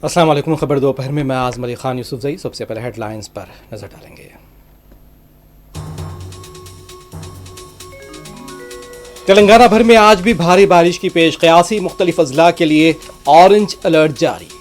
السلام علیکم. خبر دوپہر میں اعظم علی خان یوسف زئی. سب سے پہلے ہیڈ لائنز پر نظر ڈالیں گے. تلنگانہ بھر میں آج بھی بھاری بارش کی پیش قیاسی. مختلف اضلاع کے لیے اورنج الرٹ جاری.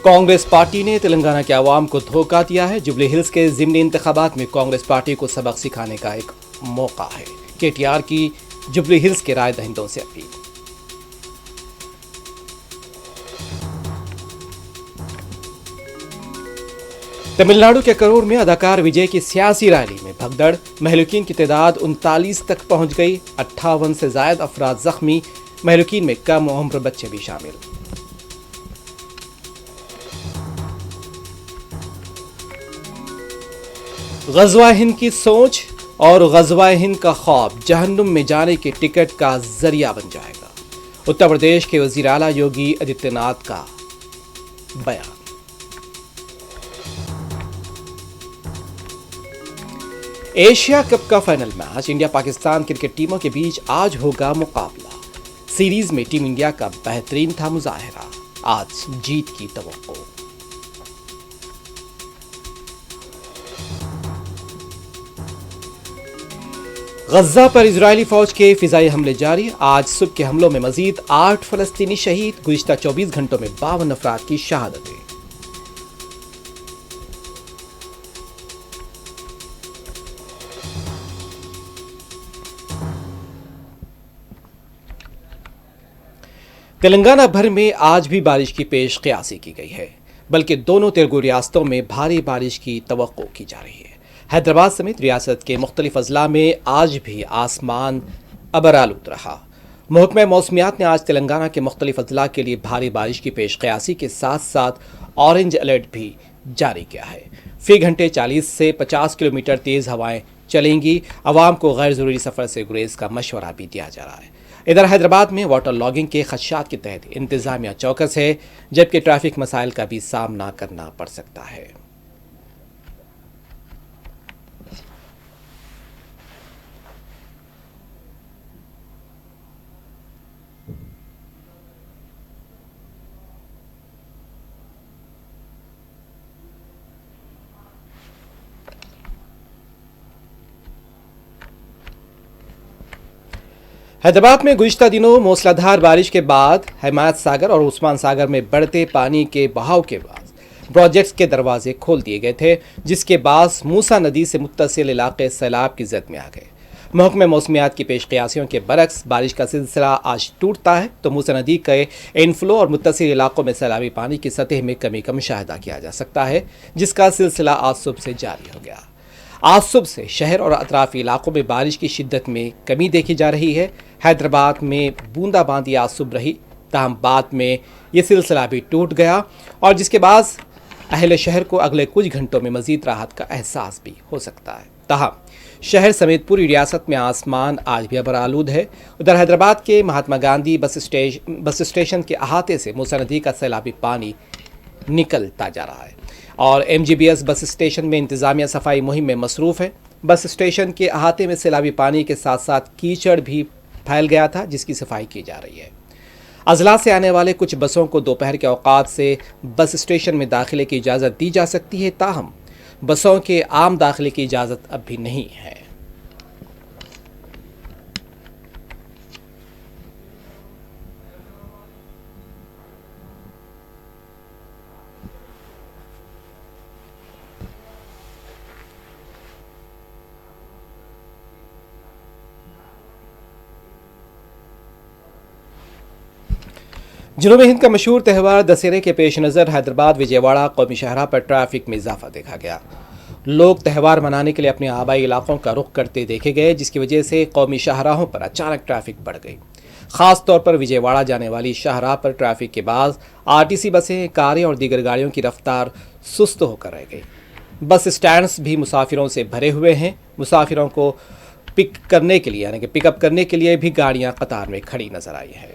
کانگریس پارٹی نے تلنگانہ کے عوام کو دھوکہ دیا ہے. جوبلی ہلز کے ضمنی انتخابات میں کانگریس پارٹی کو سبق سکھانے کا ایک موقع ہے. کے ٹی آر کی جوبلی ہلز کے رائے دہندوں سے اپیل. تمل ناڈو کے کرور میں اداکار وجے کی سیاسی ریلی میں بھگدڑ. مہلوکین کی تعداد 39 تک پہنچ گئی. 58 سے زائد افراد زخمی. مہلوکین میں کم عمر بچے بھی شامل. غزوہ ہند کی سوچ اور غزوہ ہند کا خواب جہنم میں جانے کے ٹکٹ کا ذریعہ بن جائے گا. اتر پردیش کے وزیر اعلیٰ یوگی آدتیہ ناتھ کا بیان. ایشیا کپ کا final match India Pakistan cricket ٹیموں کے بیچ آج ہوگا مقابلہ. سیریز میں ٹیم انڈیا کا بہترین تھا مظاہرہ. آج جیت کی توقع. غزہ پر اسرائیلی فوج کے فضائی حملے جاری. آج صبح کے حملوں میں مزید 8 فلسطینی شہید. گزشتہ 24 گھنٹوں میں 52 افراد کی شہادتیں. تلنگانہ بھر میں آج بھی بارش کی پیش قیاسی کی گئی ہے، بلکہ دونوں تیلگو ریاستوں میں بھاری بارش کی توقع کی جا رہی ہے. حیدرآباد سمیت ریاست کے مختلف اضلاع میں آج بھی آسمان ابرآلود رہا. محکمہ موسمیات نے آج تلنگانہ کے مختلف اضلاع کے لیے بھاری بارش کی پیش قیاسی کے ساتھ ساتھ اورنج الرٹ بھی جاری کیا ہے. فی گھنٹے 40 سے 50 کلومیٹر تیز ہوائیں چلیں گی. عوام کو غیر ضروری سفر سے گریز کا مشورہ بھی دیا جا رہا ہے. ادھر حیدرآباد میں واٹر لاگنگ کے خدشات کے تحت انتظامیہ چوکس ہے، جبکہ ٹریفک مسائل کا بھی سامنا کرنا پڑ سکتا ہے. حیدرآباد میں گزشتہ دنوں موسلادھار بارش کے بعد حمایت ساگر اور عثمان ساگر میں بڑھتے پانی کے بہاؤ کے بعد پروجیکٹس کے دروازے کھول دیے گئے تھے، جس کے باعث موسیٰ ندی سے متصل علاقے سیلاب کی زد میں آ گئے. محکمہ موسمیات کی پیش قیاسیوں کے برعکس بارش کا سلسلہ آج ٹوٹتا ہے تو موسیٰ ندی کے انفلو اور متصل علاقوں میں سیلابی پانی کی سطح میں کمی کا مشاہدہ کیا جا سکتا ہے، جس کا سلسلہ آج صبح سے جاری ہو گیا. آج صبح سے شہر اور اطرافی علاقوں میں بارش کی شدت میں کمی دیکھی جا رہی ہے. حیدرآباد میں بوندا باندی آج صبح رہی، تاہم بعد میں یہ سلسلہ بھی ٹوٹ گیا اور جس کے بعد اہل شہر کو اگلے کچھ گھنٹوں میں مزید راحت کا احساس بھی ہو سکتا ہے. تاہم شہر سمیت پوری ریاست میں آسمان آج بھی ابرآلود ہے. ادھر حیدرآباد کے مہاتما گاندھی بس اسٹیشن کے احاطے سے موسیٰ ندی کا سیلابی پانی نکلتا جا رہا ہے اور M G B S bus station میں انتظامیہ صفائی مہم میں مصروف ہے. بس اسٹیشن کے احاطے میں سیلابی پانی کے ساتھ ساتھ کیچڑ بھی پھیل گیا تھا، جس کی صفائی کی جا رہی ہے. اضلاع سے آنے والے کچھ بسوں کو دوپہر کے اوقات سے بس اسٹیشن میں داخلے کی اجازت دی جا سکتی ہے، تاہم بسوں کے عام داخلے کی اجازت اب بھی نہیں ہے. جنوبی ہند کا مشہور تہوار دسہرے کے پیش نظر حیدرآباد وجے واڑہ قومی شاہراہ پر ٹریفک میں اضافہ دیکھا گیا. لوگ تہوار منانے کے لیے اپنے آبائی علاقوں کا رخ کرتے دیکھے گئے، جس کی وجہ سے قومی شاہراہوں پر اچانک ٹریفک بڑھ گئی. خاص طور پر وجے واڑہ جانے والی شاہراہ پر ٹریفک کے بعد آر ٹی سی بسیں، کاریں اور دیگر گاڑیوں کی رفتار سست ہو کر رہ گئی. بس اسٹینڈز بھی مسافروں سے بھرے ہوئے ہیں. مسافروں کو پک کرنے کے لیے یعنی کہ پک اپ کرنے کے لیے بھی گاڑیاں قطار میں کھڑی نظر آئی ہیں.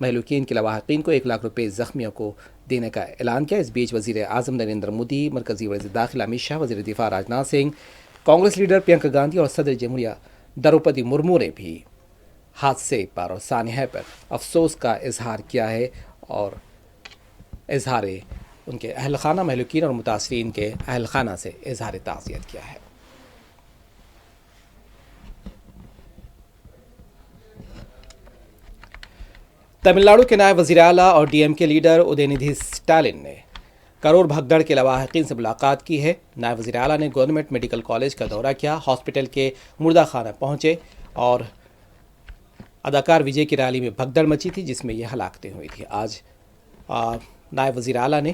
مہلوکین کے لواحقین کو 1 لاکھ روپے زخمیوں کو دینے کا اعلان کیا۔ اس بیچ وزیر اعظم نریندر مودی، مرکزی وزیر داخلہ امت شاہ، وزیر دفاع راجناتھ سنگھ، کانگریس لیڈر پرینکا گاندھی اور صدر جمہوریہ دروپدی مرمو نے بھی حادثے پر اور سانحہ پر افسوس کا اظہار کیا ہے اور اظہار ان کے اہل خانہ مہلوکین اور متاثرین کے اہل خانہ سے اظہار تعزیت کیا ہے۔ تمل ناڈو کے نائب وزیر اعلیٰ اور ڈی ایم کے لیڈر ادے ندھی اسٹالن نے کرور بھگدڑ کے لواحقین سے ملاقات کی ہے۔ نائب وزیر اعلیٰ نے گورنمنٹ میڈیکل کالج کا دورہ کیا، ہاسپٹل کے مردہ خانہ پہنچے اور اداکار وجے کی ریلی میں بھگدڑ مچی تھی جس میں یہ ہلاکتیں ہوئی تھیں۔ آج نائب وزیر اعلیٰ نے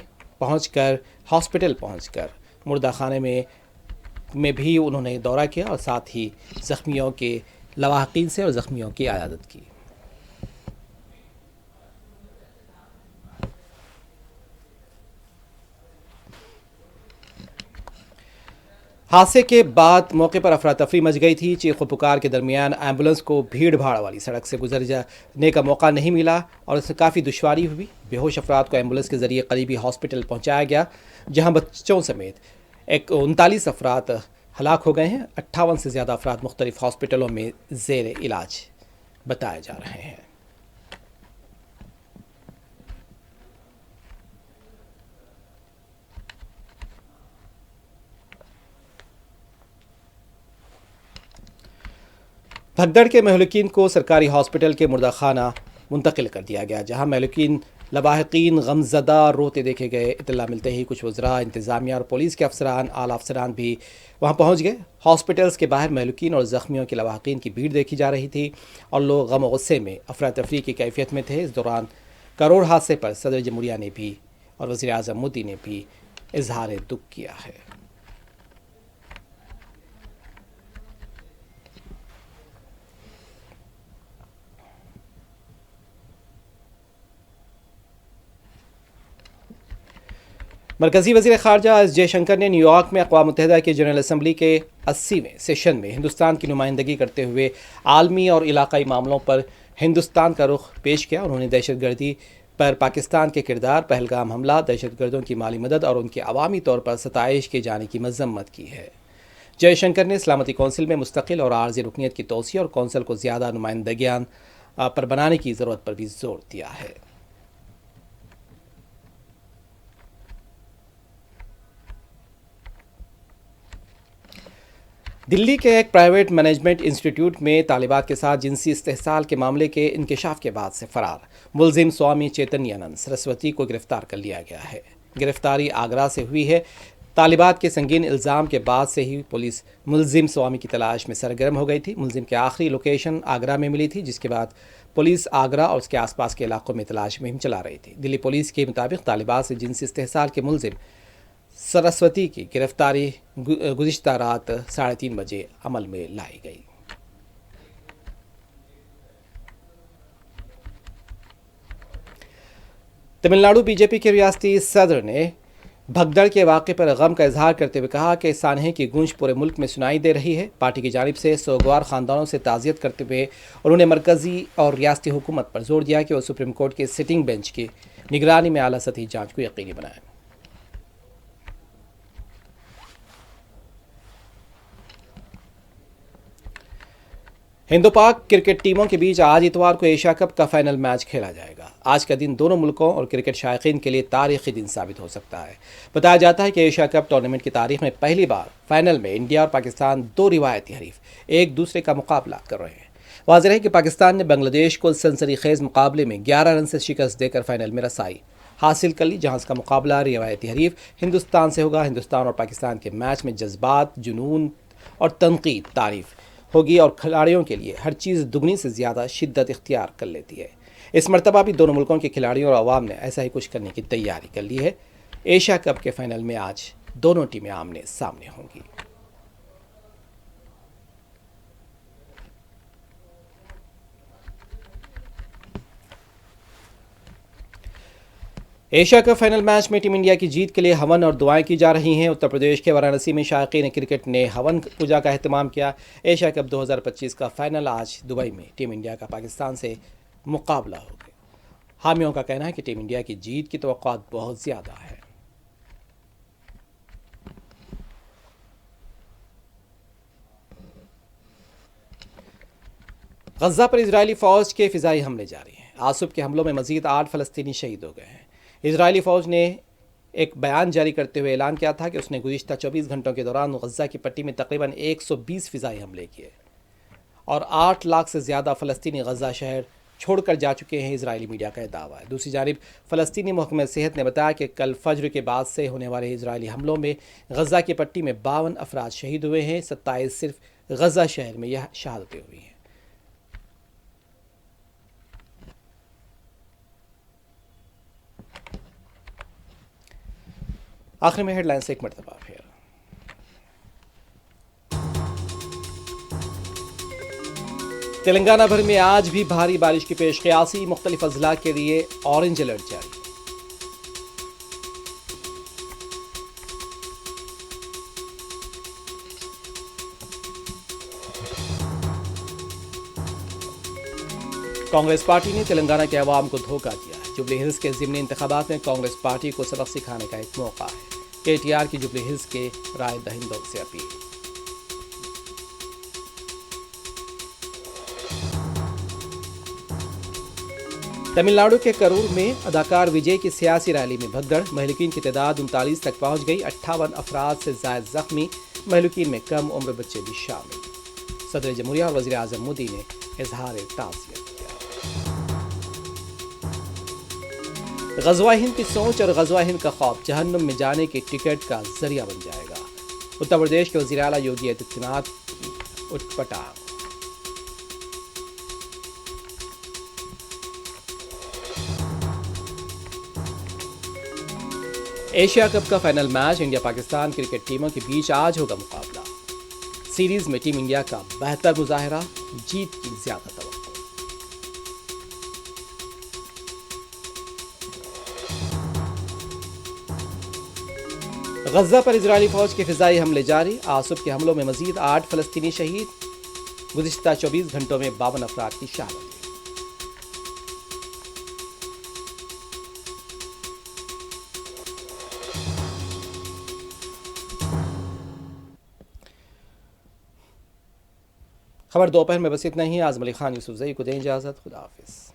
ہاسپٹل پہنچ کر مردہ خانے میں بھی انہوں نے دورہ کیا اور ساتھ ہی زخمیوں کے لواحقین سے اور زخمیوں کی عیادت کی۔ حادثے کے بعد موقع پر افراتفری مچ گئی تھی۔ چیخ و پکار کے درمیان ایمبولنس کو بھیڑ بھاڑ والی سڑک سے گزر جانے کا موقع نہیں ملا اور اس میں کافی دشواری ہوئی۔ بے ہوش افراد کو ایمبولنس کے ذریعے قریبی ہاسپٹل پہنچایا گیا جہاں بچوں سمیت 39 افراد ہلاک ہو گئے ہیں۔ 58 سے زیادہ افراد مختلف ہاسپٹلوں میں زیر علاج بتائے جا رہے ہیں۔ بھگدڑ کے مہلوکین کو سرکاری ہاسپٹل کے مردہ خانہ منتقل کر دیا گیا جہاں مہلوکین لواحقین غمزدہ روتے دیکھے گئے۔ اطلاع ملتے ہی کچھ وزراء، انتظامیہ اور پولیس کے افسران، اعلیٰ افسران بھی وہاں پہنچ گئے۔ ہاسپٹلز کے باہر مہلوکین اور زخمیوں کے لواحقین کی بھیڑ دیکھی جا رہی تھی اور لوگ غم و غصے میں افراتفری کی کیفیت میں تھے۔ اس دوران کرور حادثے پر صدر جمہوریہ نے بھی اور وزیر اعظم مودی نے بھی اظہار دکھ کیا ہے۔ مرکزی وزیر خارجہ ایس جے شنکر نے نیو یارک میں اقوام متحدہ کی جنرل اسمبلی کے 80ویں سیشن میں ہندوستان کی نمائندگی کرتے ہوئے عالمی اور علاقائی معاملوں پر ہندوستان کا رخ پیش کیا۔ انہوں نے دہشت گردی پر پاکستان کے کردار، پہلگام حملہ، دہشت گردوں کی مالی مدد اور ان کی عوامی طور پر ستائش کیے جانے کی مذمت کی ہے۔ جے شنکر نے سلامتی کونسل میں مستقل اور عارضی رکنیت کی توسیع اور کونسل کو زیادہ نمائندگیاں پر بنانے کی ضرورت پر بھی زور دیا ہے۔ دلی کے ایک پرائیویٹ مینجمنٹ انسٹیٹیوٹ میں طالبات کے ساتھ جنسی استحصال کے معاملے کے انکشاف کے بعد سے فرار ملزم سوامی چیتنیانند سرسوتی کو گرفتار کر لیا گیا ہے۔ گرفتاری آگرہ سے ہوئی ہے۔ طالبات کے سنگین الزام کے بعد سے ہی پولیس ملزم سوامی کی تلاش میں سرگرم ہو گئی تھی۔ ملزم کی آخری لوکیشن آگرہ میں ملی تھی جس کے بعد پولیس آگرہ اور اس کے آس پاس کے علاقوں میں تلاش مہم چلا رہی تھی۔ دلی پولیس کے مطابق طالبات سے جنسی استحصال کے ملزم سرسوتی کی گرفتاری گزشتہ رات 3:30 بجے عمل میں لائی گئی۔ تمل ناڈو بی جے پی کے ریاستی صدر نے بھگدڑ کے واقعے پر غم کا اظہار کرتے ہوئے کہا کہ سانحے کی گونج پورے ملک میں سنائی دے رہی ہے۔ پارٹی کی جانب سے سوگوار خاندانوں سے تعزیت کرتے ہوئے انہوں نے مرکزی اور ریاستی حکومت پر زور دیا کہ وہ سپریم کورٹ کے سٹنگ بینچ کی نگرانی میں اعلیٰ سطحی جانچ کو یقینی بنائیں۔ ہندو پاک کرکٹ ٹیموں کے بیچ آج اتوار کو ایشیا کپ کا فائنل میچ کھیلا جائے گا۔ آج کا دن دونوں ملکوں اور کرکٹ شائقین کے لیے تاریخی دن ثابت ہو سکتا ہے۔ بتایا جاتا ہے کہ ایشیا کپ ٹورنامنٹ کی تاریخ میں پہلی بار فائنل میں انڈیا اور پاکستان دو روایتی حریف ایک دوسرے کا مقابلہ کر رہے ہیں۔ واضح ہے کہ پاکستان نے بنگلہ دیش کو سنسنی خیز مقابلے میں 11 رن سے شکست دے کر فائنل میں رسائی حاصل کر لی، جہاں اس کا مقابلہ روایتی حریف ہندوستان سے ہوگا۔ ہندوستان اور پاکستان کے میچ میں جذبات، جنون اور تنقید تعریف ہوگی اور کھلاڑیوں کے لیے ہر چیز دگنی سے زیادہ شدت اختیار کر لیتی ہے۔ اس مرتبہ بھی دونوں ملکوں کے کھلاڑیوں اور عوام نے ایسا ہی کچھ کرنے کی تیاری کر لی ہے۔ ایشیا کپ کے فائنل میں آج دونوں ٹیمیں آمنے سامنے ہوں گی۔ ایشیا کپ فائنل میچ میں ٹیم انڈیا کی جیت کے لیے ہون اور دعائیں کی جا رہی ہیں۔ اتر پردیش کے وارانسی میں شائقین کرکٹ نے ہون پوجا کا اہتمام کیا۔ ایشیا کپ 2025 کا فائنل آج دبئی میں ٹیم انڈیا کا پاکستان سے مقابلہ ہوگا۔ حامیوں کا کہنا ہے کہ ٹیم انڈیا کی جیت کی توقعات بہت زیادہ ہے۔ غزہ پر اسرائیلی فوج کے فضائی حملے جاری ہیں۔ آج صبح کے حملوں میں مزید 8 فلسطینی شہید ہو گئے ہیں۔ اسرائیلی فوج نے ایک بیان جاری کرتے ہوئے اعلان کیا تھا کہ اس نے گزشتہ 24 گھنٹوں کے دوران غزہ کی پٹی میں تقریباً 120 فضائی حملے کیے اور 8 لاکھ سے زیادہ فلسطینی غزہ شہر چھوڑ کر جا چکے ہیں، اسرائیلی میڈیا کا دعویٰ ہے۔ دوسری جانب فلسطینی محکمہ صحت نے بتایا کہ کل فجر کے بعد سے ہونے والے اسرائیلی حملوں میں غزہ کی پٹی میں 52 افراد شہید ہوئے ہیں، 27 صرف غزہ شہر میں یہ شہادتیں ہوئی ہیں۔ آخر میں ہیڈ لائنز ایک مرتبہ پھر۔ تلنگانہ بھر میں آج بھی بھاری بارش کی پیش قیاسی، مختلف اضلاع کے لیے اورنج الرٹ جاری۔ کانگریس پارٹی نے تلنگانہ کے عوام کو دھوکہ دیا ہے۔ جوبلی ہلز کے ضمنی انتخابات میں کانگریس پارٹی کو سبق سکھانے کا ایک موقع ہے۔ کے ٹی آر کی جوبلی ہلز کے رائے دہندوں سے اپیل۔ تمل ناڈو کے کرور میں اداکار وجے کی سیاسی ریلی میں بھگدڑ، مہلوکین کی تعداد 39 تک پہنچ گئی، 58 افراد سے زائد زخمی، مہلوکین میں کم عمر بچے بھی شامل۔ صدر جمہوریہ اور وزیر اعظم مودی نے اظہار تعزیت کیا۔ غزوہ ہند کی سوچ اور غزوہ ہند کا خواب جہنم میں جانے کے ٹکٹ کا ذریعہ بن جائے گا، اتر پردیش کے وزیر اعلیٰ یوگی آدتیہ ناتھ اٹھ پٹانگ۔ ایشیا کپ کا final match India Pakistan cricket ٹیموں کے بیچ آج ہوگا مقابلہ۔ سیریز میں ٹیم انڈیا کا بہتر مظاہرہ، جیت کی زیادہ توقع۔ غزہ پر اسرائیلی فوج کے فضائی حملے جاری، آج صبح کے حملوں میں مزید 8 فلسطینی شہید، گزشتہ 24 گھنٹوں میں 52 افراد کی شہادت۔ خبر دوپہر میں بس اتنا ہی۔ اعظم علی خان یوسف زئی کو دیں اجازت، خدا حافظ۔